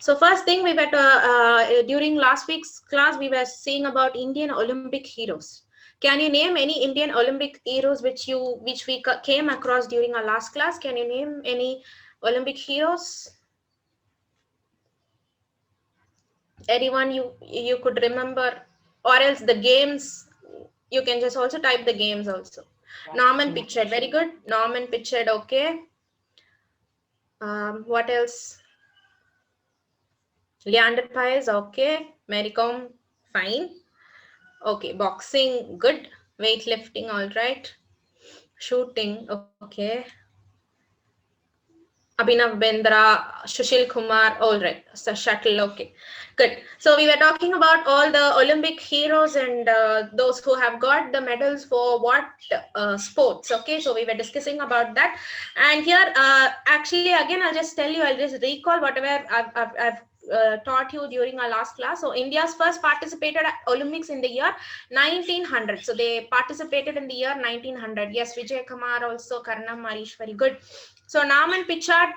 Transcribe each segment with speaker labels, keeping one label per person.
Speaker 1: So first thing, we were during last week's class, we were seeing about Indian Olympic heroes. Can you name any Indian Olympic heroes which we came across during our last class? Can you name any Olympic heroes? Anyone you could remember, or else the games? You can just also type the games also. Norman Pitchard, very good. Norman Pitchard, okay. What else? Leander Paes, okay. Mary Kom, fine. Okay, boxing, good. Weightlifting, all right. Shooting, okay. Abhinav Bendra, Sushil Kumar, all right. So shuttle, okay, good. So we were talking about all the Olympic heroes and those who have got the medals for what sports. Okay, so we were discussing about that, and here actually again I'll just tell you, I'll just recall whatever I've taught you during our last class. So India's first participated at Olympics in the year 1900. So they participated in the year 1900. Yes, Vijay Kumar also, Karnam Marish, very good. So Norman Pitchard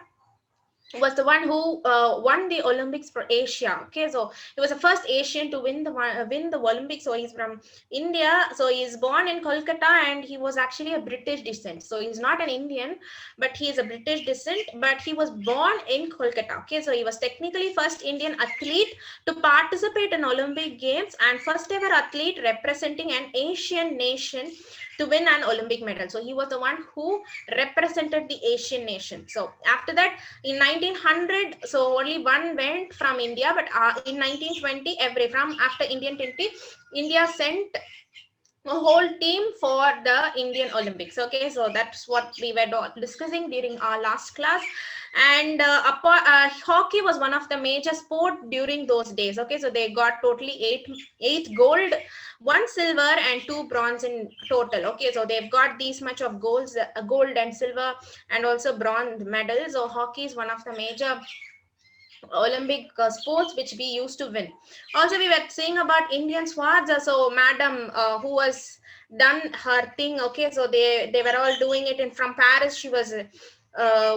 Speaker 1: was the one who won the Olympics for Asia. Okay, so he was the first Asian to win the Olympics. So he's from India. So he's born in Kolkata, and he was actually a British descent. So he's not an Indian, but he is a British descent. But he was born in Kolkata. Okay, so he was technically first Indian athlete to participate in Olympic Games and first ever athlete representing an Asian nation to win an Olympic medal. So he was the one who represented the Asian nation. So after that, in 1900, so only one went from India, but in 1920, from after Indian 20, India sent a whole team for the Indian Olympics. Okay, so that's what we were discussing during our last class. And hockey was one of the major sport during those days. Okay, so they got totally eight gold, 1 silver, and 2 bronze in total. Okay, so they've got these much of gold and silver, and also bronze medals. So hockey is one of the major Olympic sports which we used to win. Also, we were saying about Indian squads. So Madam who was done her thing. Okay, so they were all doing it in from Paris. She was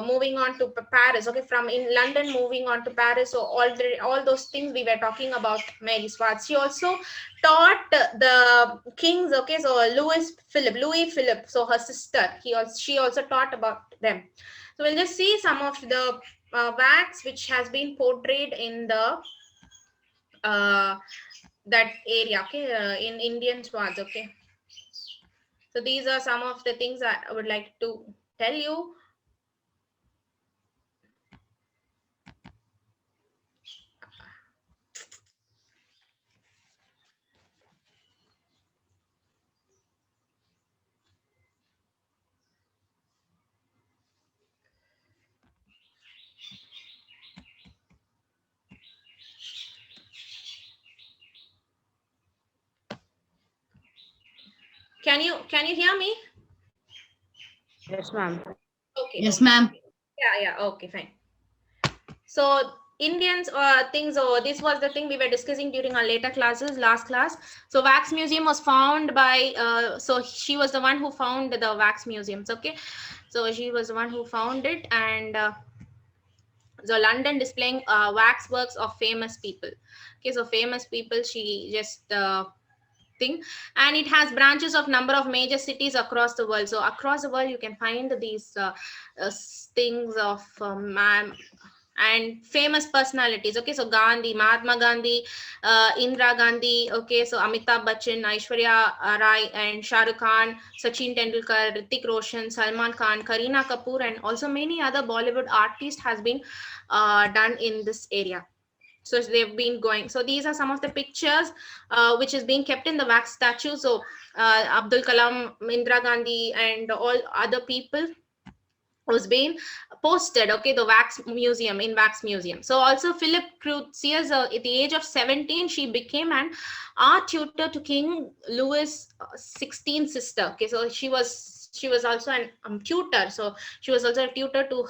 Speaker 1: moving on to Paris. Okay, from in London moving on to Paris. So all those things we were talking about Mary Swartz. She also taught the kings. Okay, so Louis Philip, so her sister, she also taught about them. So we'll just see some of the wax which has been portrayed in the that area. Okay, in Indian swords. Okay, so these are some of the things that I would like to tell you. Can you hear me?
Speaker 2: Yes, ma'am.
Speaker 1: Okay.
Speaker 3: Yes, ma'am.
Speaker 1: Yeah. Okay, fine. So Indians things. This was the thing we were discussing during our later classes, last class. So wax museum was found by. So she was the one who found the wax museums. Okay, so she was the one who found it, and so London displaying wax works of famous people. Okay, so famous people. She just thing, and it has branches of number of major cities across the world. So across the world you can find these things of and famous personalities. Okay, so Gandhi, Mahatma Gandhi, Indira Gandhi. Okay, so Amitabh Bachchan, Aishwarya Rai, and Shah Rukh Khan, Sachin Tendulkar, Hrithik Roshan, Salman Khan, Kareena Kapoor, and also many other Bollywood artists has been done in this area. So they've been going. So these are some of the pictures which is being kept in the wax statue. So Abdul Kalam, Indira Gandhi, and all other people was being posted. Okay, the wax museum. So also Philip Crucius, at the age of 17, she became an art tutor to King Louis 16 sister. Okay, so she was also an tutor. So she was also a tutor to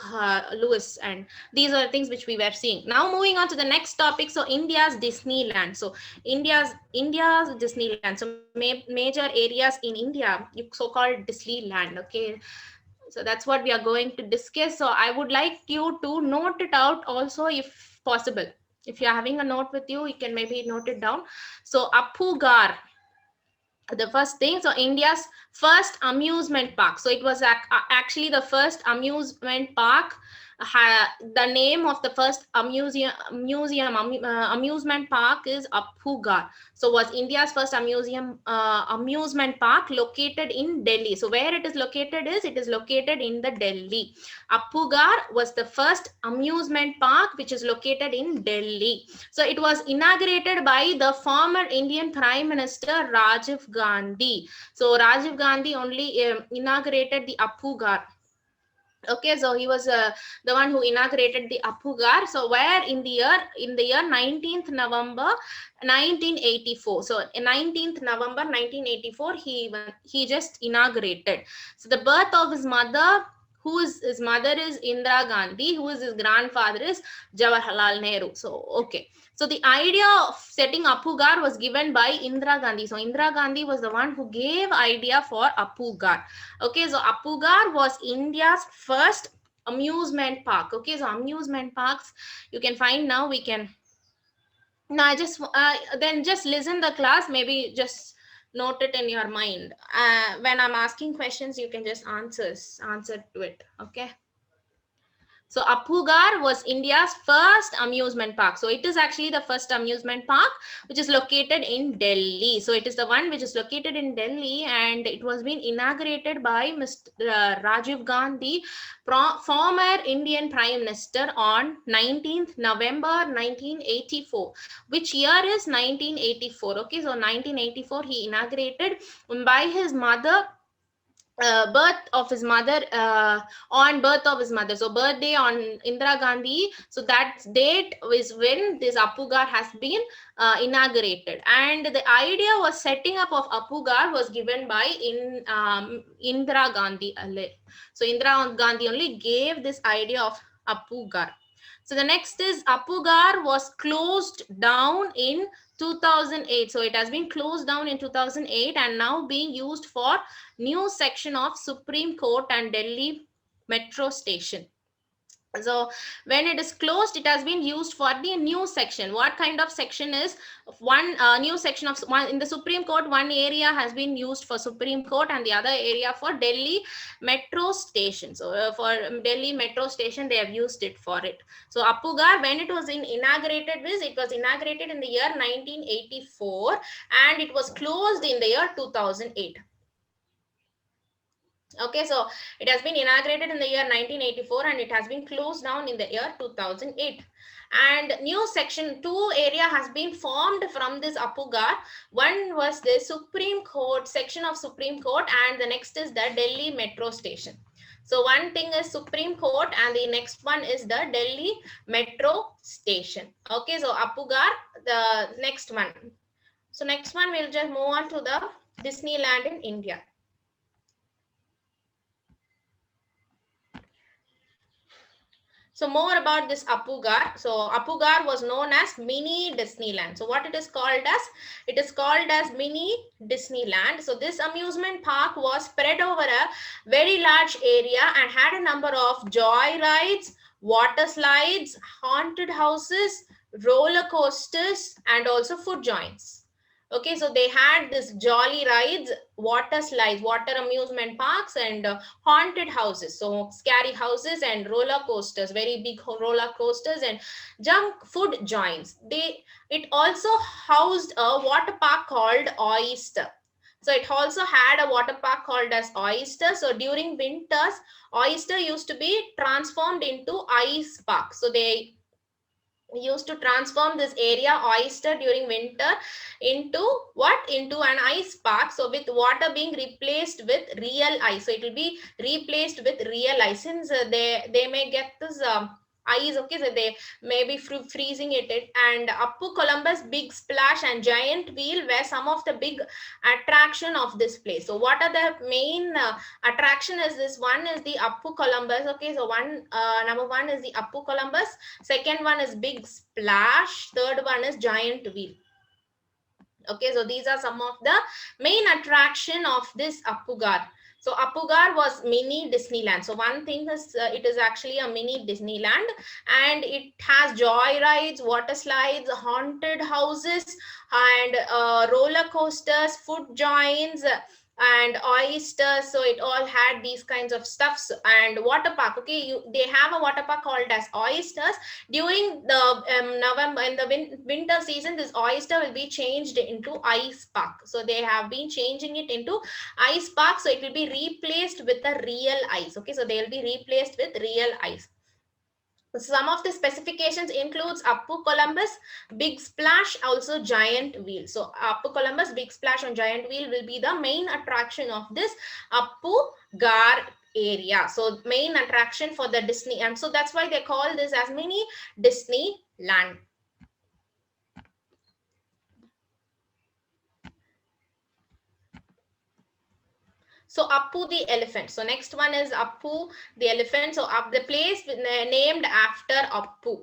Speaker 1: Louis, and these are the things which we were seeing. Now moving on to the next topic. So India's Disneyland. So India's Disneyland. So major areas in India, so-called Disneyland. Okay, so that's what we are going to discuss. So I would like you to note it out also if possible. If you're having a note with you, you can maybe note it down. So Apu Ghar, the first thing, so India's first amusement park. So it was actually the first amusement park. The name of the first amusement park is Apu Ghar. So was India's first amusement park located in Delhi. So where it is located is, it is located in the Delhi. Apu Ghar was the first amusement park which is located in Delhi. So it was inaugurated by the former Indian Prime Minister Rajiv Gandhi. So Rajiv Gandhi only inaugurated the Apu Ghar. Okay, so he was the one who inaugurated the Apu Ghar. So where in the year 19th November 1984. So in 19th November 1984, he just inaugurated. So the birth of his mother, his mother is Indira Gandhi, who is his grandfather is Jawaharlal Nehru. So okay, so the idea of setting Apu Ghar was given by Indira Gandhi. So Indira Gandhi was the one who gave idea for Apu Ghar. Okay, so Apu Ghar was India's first amusement park. Okay, so amusement parks you can find now. We can now then just listen the class, maybe just note it in your mind. When I'm asking questions, you can just answer to it. Okay. So Apu Ghar was India's first amusement park. So it is actually the first amusement park which is located in Delhi. So it is the one which is located in Delhi, and it was being inaugurated by Mr. Rajiv Gandhi, former Indian Prime Minister, on 19th November 1984. Which year is 1984? Okay, so 1984 he inaugurated by his mother. Birth of his mother, on birth of his mother, so birthday on Indira Gandhi, so that date is when this Apu Ghar has been inaugurated. And the idea was setting up of Apu Ghar was given by Indira Gandhi. So Indira Gandhi only gave this idea of Apu Ghar. So the next is Apu Ghar was closed down in 2008. So it has been closed down in 2008 and now being used for new section of Supreme Court and Delhi Metro Station. So when it is closed, it has been used for the new section. What kind of section is one new section of one in the Supreme Court? One area has been used for Supreme Court and the other area for Delhi Metro Station. So for Delhi Metro Station, they have used it for it. So Apu Ghar, when it was inaugurated, it was inaugurated in the year 1984 and it was closed in the year 2008. Okay, so it has been inaugurated in the year 1984 and it has been closed down in the year 2008. And new section 2 area has been formed from this Apu Ghar. One was the Supreme Court, section of Supreme Court, and the next is the Delhi Metro Station. So one thing is Supreme Court and the next one is the Delhi Metro Station. Okay, so Apu Ghar, the next one. So next one, we'll just move on to the Disneyland in India. So more about this Apu Ghar. So Apu Ghar was known as mini Disneyland. So what it is called as? It is called as mini Disneyland. So this amusement park was spread over a very large area and had a number of joy rides, water slides, haunted houses, roller coasters, and also food joints. Okay, so they had this jolly rides, water slides, water amusement parks, and haunted houses. So scary houses and roller coasters, very big roller coasters and junk food joints. It also housed a water park called Oyster. So it also had a water park called as Oyster. So during winters, Oyster used to be transformed into ice park. So they used to transform this area Oyster during winter into an ice park. So with water being replaced with real ice, so it will be replaced with real ice, since they may get this ice. Okay, so they may be freezing it. And Apu Columbus Big Splash and Giant Wheel were some of the big attraction of this place. So what are the main attraction is this? One is the Apu Columbus. Okay, so number one is the Apu Columbus, second one is Big Splash, third one is Giant Wheel. Okay, so these are some of the main attraction of this Apu Ghar. So Apugar was mini Disneyland. So one thing is it is actually a mini Disneyland, and it has joy rides, water slides, haunted houses, and roller coasters, food joints, and oysters. So it all had these kinds of stuffs. And water park, okay, they have a water park called as oysters. During the November, in the winter season, this oyster will be changed into ice park. So they have been changing it into ice park, so it will be replaced with a real ice. Okay, so they will be replaced with real ice. Some of the specifications includes Appu Columbus, Big Splash, also Giant Wheel. So Appu Columbus, Big Splash, and Giant Wheel will be the main attraction of this Appu Gar area. So main attraction for the Disney, and so that's why they call this as mini Disneyland. So Appu the elephant. So next one is Appu the elephant. So the place named after Appu,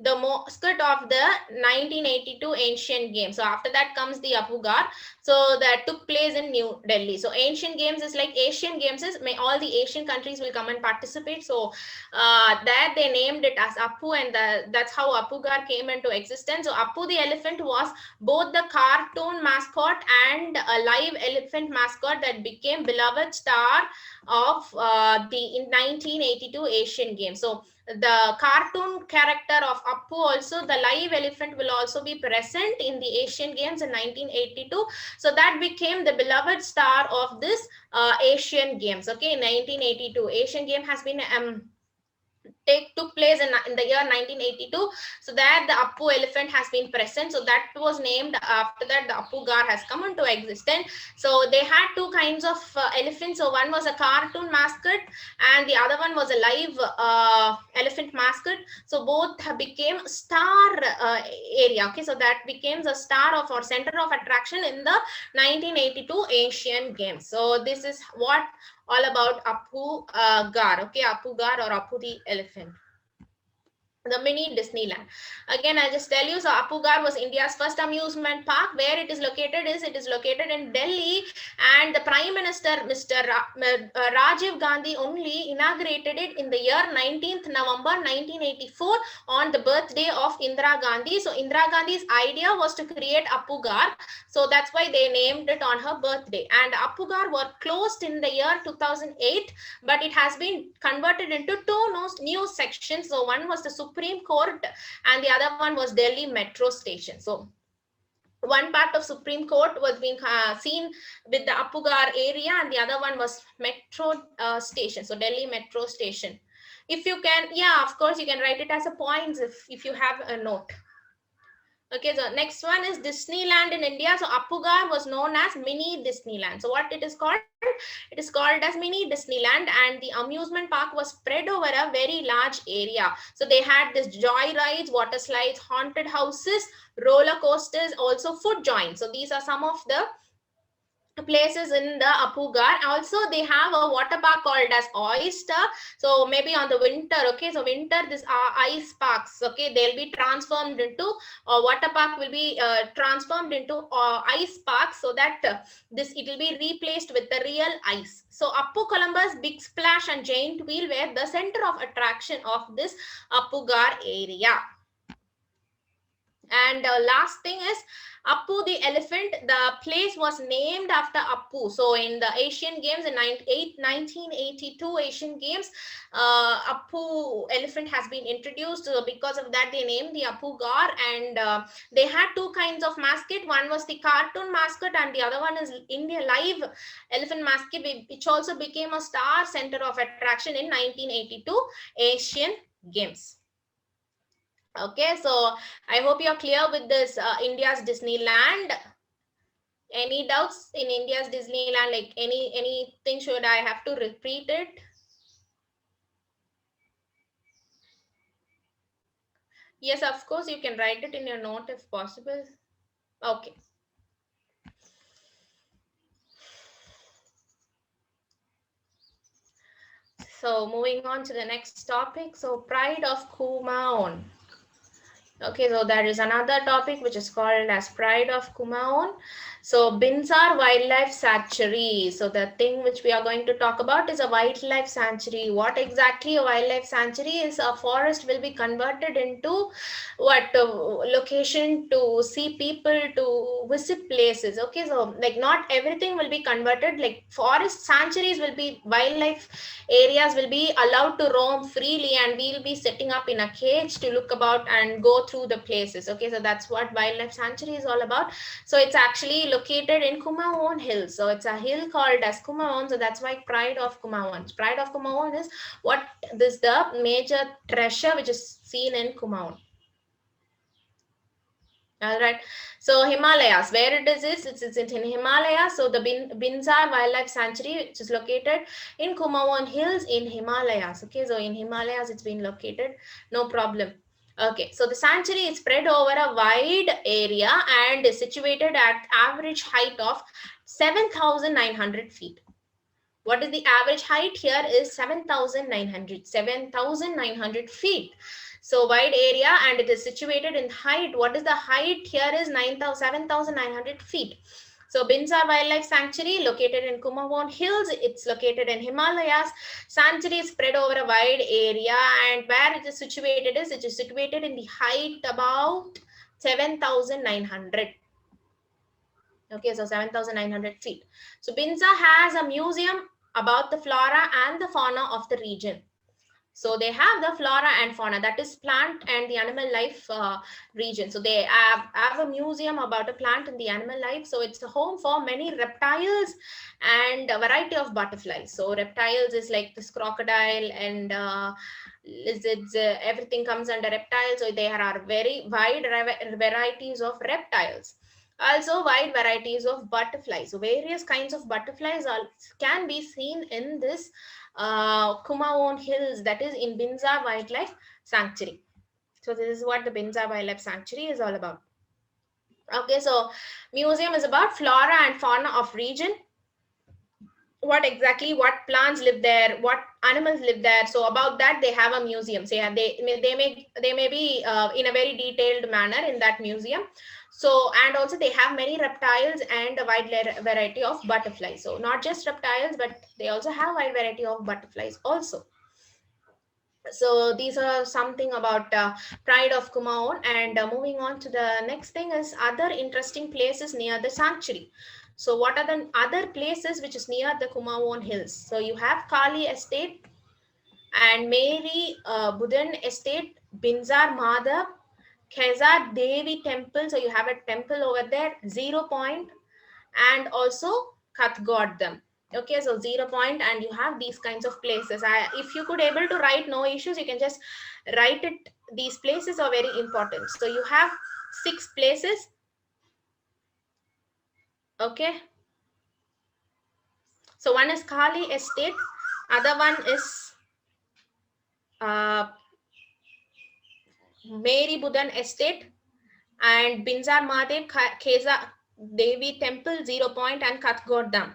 Speaker 1: the mascot of the 1982 Asian Games. So after that comes the Apugar. So that took place in New Delhi. So Asian Games is like Asian Games is all the Asian countries will come and participate. So that they named it as Appu, and that's how Apugar came into existence. So Appu the elephant was both the cartoon mascot and a live elephant mascot that became beloved star of the 1982 Asian Games. So the cartoon character of Appu, also the live elephant, will also be present in the Asian Games in 1982. So that became the beloved star of this Asian Games. Okay, in 1982, Asian Game has been took place in the year 1982. So that the Appu elephant has been present. So that was named after that. The Apugar has come into existence. So they had two kinds of elephants. So one was a cartoon mascot, and the other one was a live elephant mascot. So both became star area. Okay, so that became the star of or center of attraction in the 1982 Asian Games. So this is what all about Apugar. Okay, Apugar or Appu the elephant, the mini Disneyland. Again, I'll just tell you, so Apugar was India's first amusement park. Where it is located in Delhi, and the Prime Minister, Mr. Rajiv Gandhi, only inaugurated it in the year 19th November 1984 on the birthday of Indira Gandhi. So Indira Gandhi's idea was to create Apugar. So that's why they named it on her birthday. And Apugar were closed in the year 2008, but it has been converted into two new sections. So one was the Supreme Court, and the other one was Delhi Metro Station. So one part of Supreme Court was being seen with the Apugar area, and the other one was Metro Station. So Delhi Metro Station. If you can, yeah, of course, you can write it as a points if you have a note. Okay, so next one is Disneyland in India. So Apugar was known as mini Disneyland. So what it is called? It is called as mini Disneyland, and the amusement park was spread over a very large area. So they had this joy rides, water slides, haunted houses, roller coasters, also food joints. So these are some of the places in the Apugar. Also they have a water park called as Oyster. So maybe on the winter, okay, so winter, this ice parks, okay, they'll be transformed into water park will be transformed into ice parks, so that this it will be replaced with the real ice. So Appu Columbus, Big Splash, and Giant Wheel were the center of attraction of this Apugar area. And last thing is Appu the elephant. The place was named after Appu. So in the Asian Games in 1982 Asian Games, Appu elephant has been introduced. Because of that, they named the Apugar, and they had two kinds of mascot. One was the cartoon mascot, and the other one is India live elephant mascot, which also became a star center of attraction in 1982 Asian Games. Okay, so I hope you're clear with this India's Disneyland. Any doubts in India's Disneyland? Like anything, should I have to repeat it? Yes, of course, you can write it in your note if possible. Okay. So moving on to the next topic. So Pride of Kumaon. Okay, so there is another topic which is called as Pride of Kumaon. So Binsar Wildlife Sanctuary. So the thing which we are going to talk about is a wildlife sanctuary. What exactly a wildlife sanctuary is? A forest will be converted into what location to see people, to visit places. Okay, so like not everything will be converted. Like forest sanctuaries will be, wildlife areas will be allowed to roam freely, and we'll be setting up in a cage to look about and go through the places. Okay, so that's what wildlife sanctuary is all about. So it's actually located in Kumaon Hills. So it's a hill called as Kumaon. So that's why Pride of Kumaon. Pride of Kumaon is what this the major treasure which is seen in Kumaon. All right. So Himalayas, where it is it's in Himalayas. So the Binsar Wildlife Sanctuary, which is located in Kumaon Hills in Himalayas. Okay, so in Himalayas it's been located. No problem. Okay, so the sanctuary is spread over a wide area and is situated at average height of 7,900 feet. What is the average height here is 7,900 feet. So wide area, and it is situated in height. What is the height here is 7,900 feet. So Binsar Wildlife Sanctuary located in Kumaon Hills. It's located in Himalayas. Sanctuary is spread over a wide area, and where it is situated is, it is situated in the height about 7,900. Okay, so 7,900 feet. So Binsar has a museum about the flora and the fauna of the region. So they have the flora and fauna, that is plant and the animal life region. So they have a museum about a plant and the animal life. So it's a home for many reptiles and a variety of butterflies. So reptiles is like this crocodile and lizards, everything comes under reptiles. So there are very wide varieties of reptiles. Also wide varieties of butterflies. So various kinds of butterflies can be seen in this Kumaon Hills, that is in Binsar Wildlife Sanctuary. So this is what the Binsar Wildlife Sanctuary is all about. Okay, so museum is about flora and fauna of region. What plants live there, what animals live there. So about that they have a museum. So yeah, they may be in a very detailed manner in that museum. So, and also they have many reptiles and a wide variety of butterflies. So not just reptiles, but they also have wide variety of butterflies also. So these are something about Pride of Kumaon. And moving on to the next thing is other interesting places near the sanctuary. So what are the other places which is near the Kumaon Hills? So you have Kali Estate and Mary Budan Estate, Binsar Madhav, Khezar Devi Temple. So you have a temple over there, 0 Point, and also Kathgodam. Okay, so 0 Point, and you have these kinds of places. If you could able to write, no issues, you can just write it. These places are very important. So you have 6 places. Okay, so one is Kali Estate, other one is Mary Budan Estate, and Binsar Mahadev, Khezar Devi Temple, 0 Point, and Kathgodam.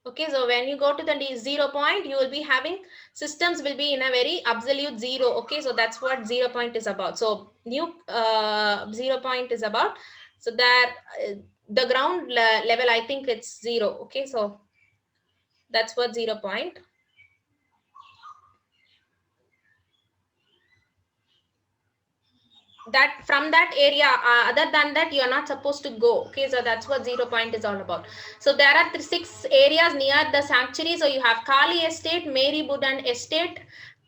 Speaker 1: Okay, so when you go to the 0 Point, you will be having systems will be in a very absolute zero. Okay, so that's what 0 Point is about. So new 0 Point is about. So there, the ground level, I think it's 0. Okay, so that's what 0 Point. That from that area, other than that, you are not supposed to go. Okay, so that's what 0 Point is all about. So there are 6 areas near the sanctuary. So you have Kali Estate, Mary Budan Estate,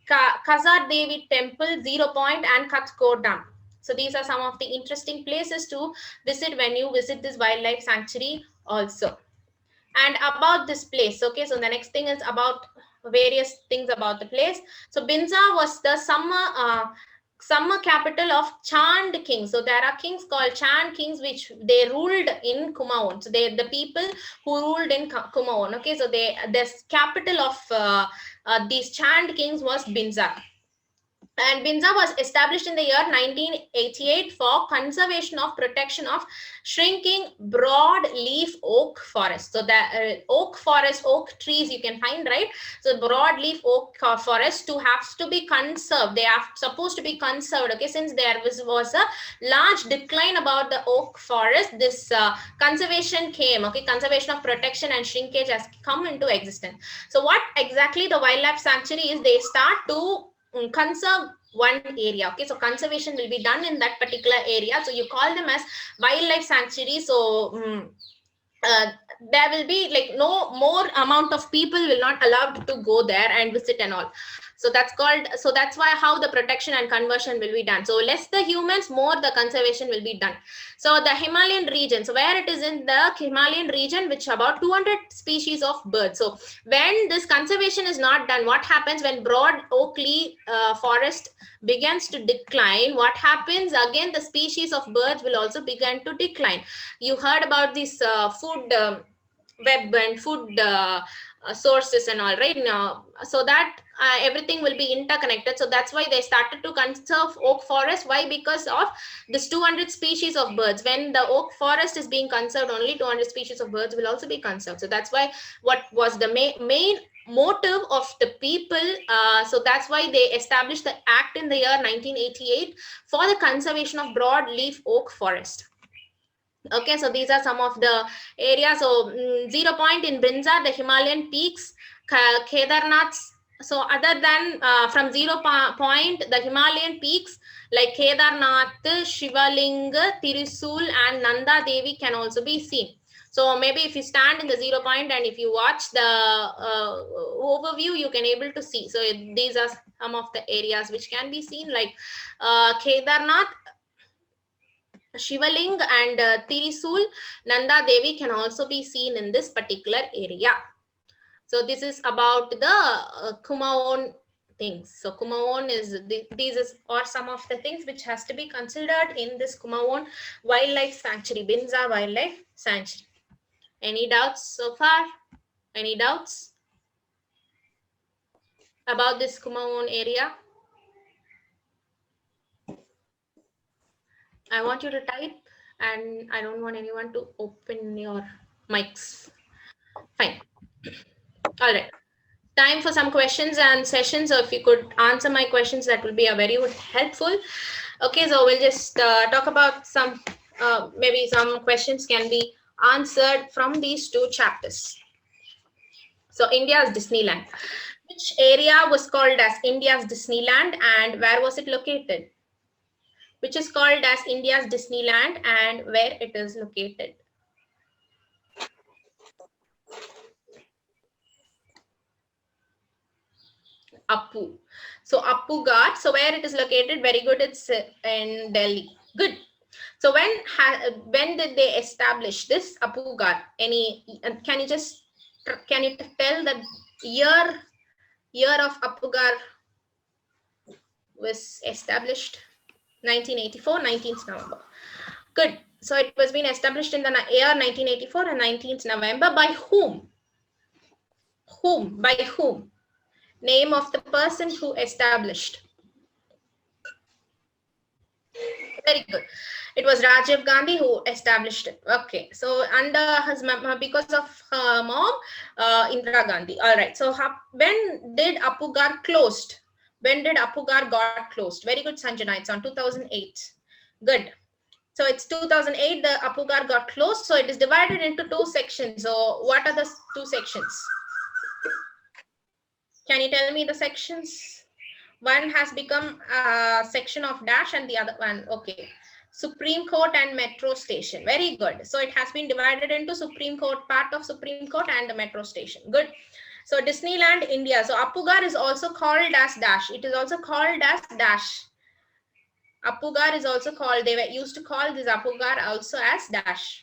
Speaker 1: Khezar Devi Temple, 0 Point, and Kathgodam. So these are some of the interesting places to visit when you visit this wildlife sanctuary also. And about this place, okay, so the next thing is about various things about the place. So Binsar was the summer capital of Chand kings. So there are kings called Chand kings, which they ruled in Kumaon. So they the people who ruled in Kumaon. Okay, so the capital of these Chand kings was Binsar. And Binza was established in the year 1988 for conservation of protection of shrinking broadleaf oak forest. So the oak forest, oak trees you can find, right? So broadleaf oak forest to have to be conserved. They are supposed to be conserved. Okay, since there was a large decline about the oak forest, this conservation came. Okay, conservation of protection and shrinkage has come into existence. So what exactly the wildlife sanctuary is? They start to conserve one area. Okay, so conservation will be done in that particular area, so you call them as wildlife sanctuary. So uh, there will be like no more amount of people will not allowed to go there and visit and all. So that's called, so that's why how the protection and conversion will be done. So less the humans, more the conservation will be done. So the Himalayan region, so where it is in the Himalayan region, which about 200 species of birds. So when this conservation is not done, what happens when broad oak forest begins to decline? What happens again? The species of birds will also begin to decline. You heard about this food web and food sources and all, right? Now, so that everything will be interconnected. So that's why they started to conserve oak forest. Why? Because of this 200 species of birds. When the oak forest is being conserved, only 200 species of birds will also be conserved. So that's why what was the main motive of the people. So that's why they established the act in the year 1988 for the conservation of broadleaf oak forest. Okay, so these are some of the areas. So 0 point in Binza, the Himalayan peaks, Kedarnath. So other than from 0 point, the Himalayan peaks like Kedarnath, Shivalinga, Tirisul and Nanda Devi can also be seen. So maybe if you stand in the 0 point and if you watch the overview, you can able to see. So these are some of the areas which can be seen, like Kedarnath, Shivaling and Tirisul, Nanda Devi can also be seen in this particular area. So this is about the Kumaon things. So Kumaon is, these are some of the things which has to be considered in this Kumaon Wildlife Sanctuary, Binza Wildlife Sanctuary. Any doubts so far? Any doubts about this Kumaon area? I want you to type, and I don't want anyone to open your mics. Fine. All right. Time for some questions and sessions. So if you could answer my questions, that will be a very helpful. Okay, so we'll just talk about some, maybe some questions can be answered from these two chapters. So India's Disneyland. Which area was called as India's Disneyland and where was it located? Which is called as India's Disneyland and where it is located? Appu. So Appu Ghat. So where it is located? Very good. It's in Delhi. Good. So when did they establish this Appu Ghat? Can you tell the year of Appu Ghat was established? 1984, 19th November. Good. So it was being established in the year 1984 and 19th November. By whom? Whom? By whom? Name of the person who established. Very good. It was Rajiv Gandhi who established it. Okay. So under his because of her mom, Indira Gandhi. All right. So when did Appu Ghat closed? When did Appu Ghat got closed? Very good, Sanjana. It's on 2008. Good. So it's 2008, the Appu Ghat got closed. So it is divided into two sections. So what are the two sections? Can you tell me the sections? One has become a section of dash and the other one, okay. Supreme Court and Metro Station. Very good. So it has been divided into Supreme Court, part of Supreme Court and the Metro Station. Good. So Disneyland India. So Appu Ghat is also called as dash. It is also called as dash. Appu Ghat is also called, they were used to call this Appu Ghat also as dash.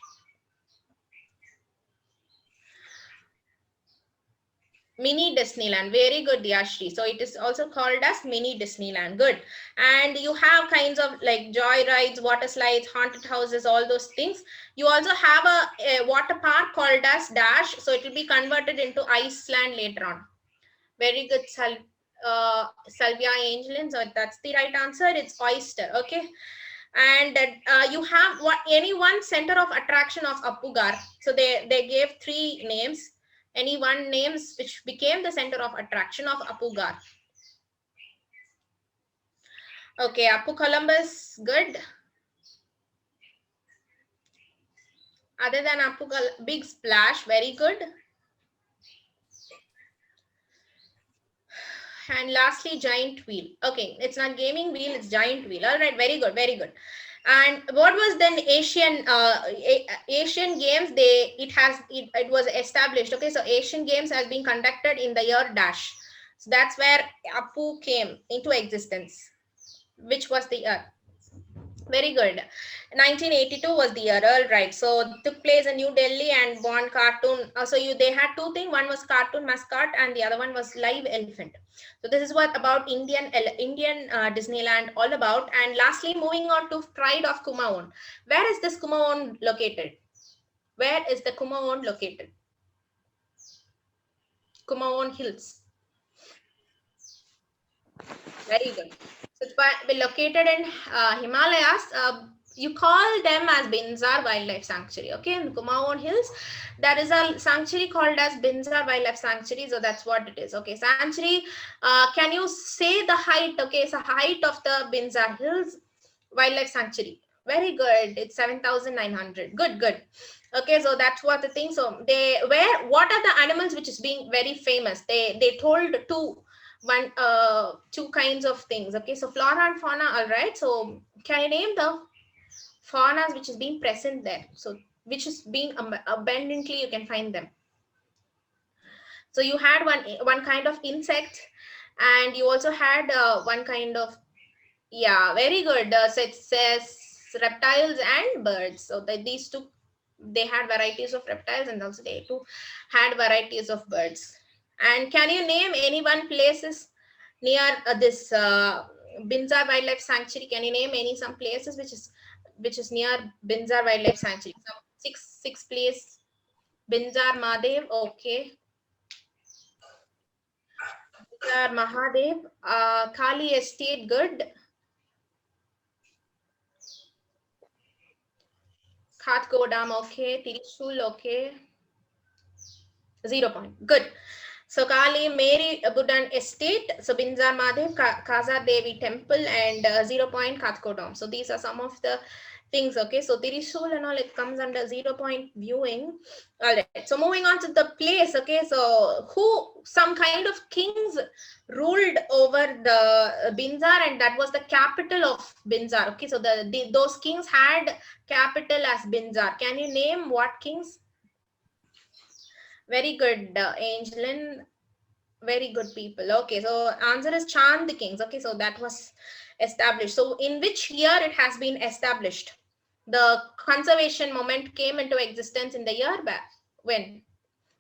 Speaker 1: Mini Disneyland. Very good, Yashri. So it is also called as Mini Disneyland. Good. And you have kinds of like joy rides, water slides, haunted houses, all those things. You also have a water park called as Dash. So it will be converted into Iceland later on. Very good, Salvia Angelin. So that's the right answer. It's oyster. Okay. And you have any one center of attraction of Appugar. So they gave 3 names. Any one names which became the center of attraction of Appugar. Okay, Appu Columbus, good. Other than Appu Big Splash, very good. And lastly, Giant Wheel. Okay, it's not Gaming Wheel, it's Giant Wheel. All right, very good, very good. And what was then Asian Games? It was established. Okay, so Asian Games has been conducted in the year dash. So that's where Appu came into existence. Which was the year? Very good. 1982 was the year. All right. So took place in New Delhi and born cartoon. They had 2 things. One was cartoon mascot and the other one was live elephant. So this is what about Indian Disneyland all about. And lastly, moving on to Pride of Kumaon. Where is this Kumaon located? Where is the Kumaon located? Kumaon Hills. Very good. So it's located in Himalayas. You call them as Binzar Wildlife Sanctuary. Okay, in Kumaon Hills, there is a sanctuary called as Binzar Wildlife Sanctuary. So that's what it is. Okay, sanctuary. Can you say the height? Okay, it's the height of the Binzar Hills Wildlife Sanctuary. Very good. It's 7,900. Good, good. Okay, so that's what the thing. So what are the animals which is being very famous? They told two kinds of things. Okay, so flora and fauna. All right, so can you name the faunas which is being present there? So which is being abundantly you can find them. So you had one kind of insect, and you also had one kind of, yeah, very good. So it says reptiles and birds. So these two, they had varieties of reptiles, and also they too had varieties of birds. And can you name any one places near this Binzar Wildlife Sanctuary? Can you name some places which is near Binzar Wildlife Sanctuary? So six place. Binzar Mahadev, okay. Binzar Mahadev, Kali Estate, good. Khatkhodam, okay. Tirishul, okay. 0 point, good. So Kali Mary Buddhan Estate, so Binzar Mahadev, Kaza Devi Temple, and 0 point Khatkhodam. So these are some of the things. Okay, so Tirishul and all, it comes under 0 point viewing. All right, so moving on to the place. Okay, so some kind of kings ruled over the Binzar, and that was the capital of Binzar. Okay, so those kings had capital as Binzar. Can you name what kings? Very good, Angelin. Very good people. Okay, so answer is Chand the Kings. Okay, so that was established. So in which year it has been established? The conservation movement came into existence in the year back. When?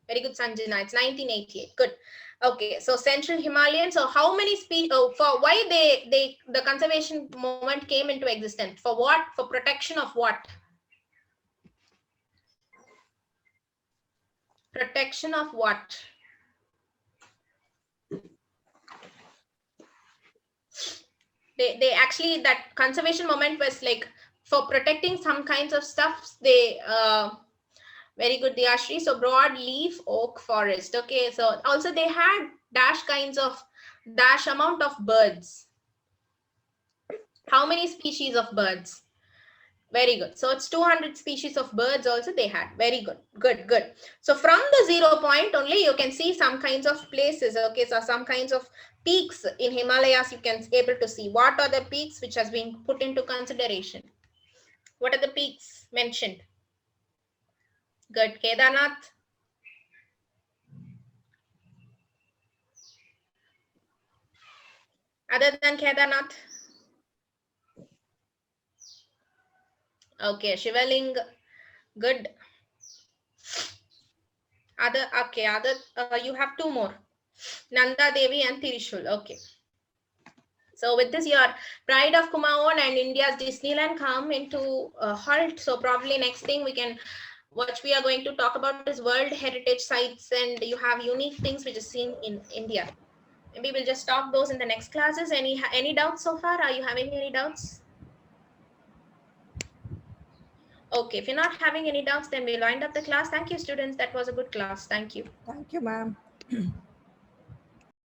Speaker 1: Very good, Sanjana. It's 1988. Good. Okay, so Central Himalayan. So how many for why the conservation movement came into existence? For what? For protection of what? Protection of what? They actually, that conservation moment was like for protecting some kinds of stuff. They very good, Diyashri. So broadleaf oak forest. Okay, so also they had dash amount of birds. How many species of birds? Very good. So it's 200 species of birds also they had. Very good. Good. So from the 0 point only, you can see some kinds of places. Okay, so some kinds of peaks in Himalayas you can able to see. What are the peaks which has been put into consideration? What are the peaks mentioned? Good. Kedarnath. Other than Kedarnath? Okay, Shivaling. Good. You have 2 more. Nanda Devi and Tirishul. Okay. So with this, your Pride of Kumaon and India's Disneyland come into a halt. So probably next thing what we are going to talk about is World Heritage Sites, and you have unique things which is seen in India. Maybe we'll just talk those in the next classes. Any doubts so far? Are you having any doubts? Okay, if you're not having any doubts, then we'll wind up the class. Thank you, students. That was a good class. Thank you.
Speaker 3: Thank you, ma'am.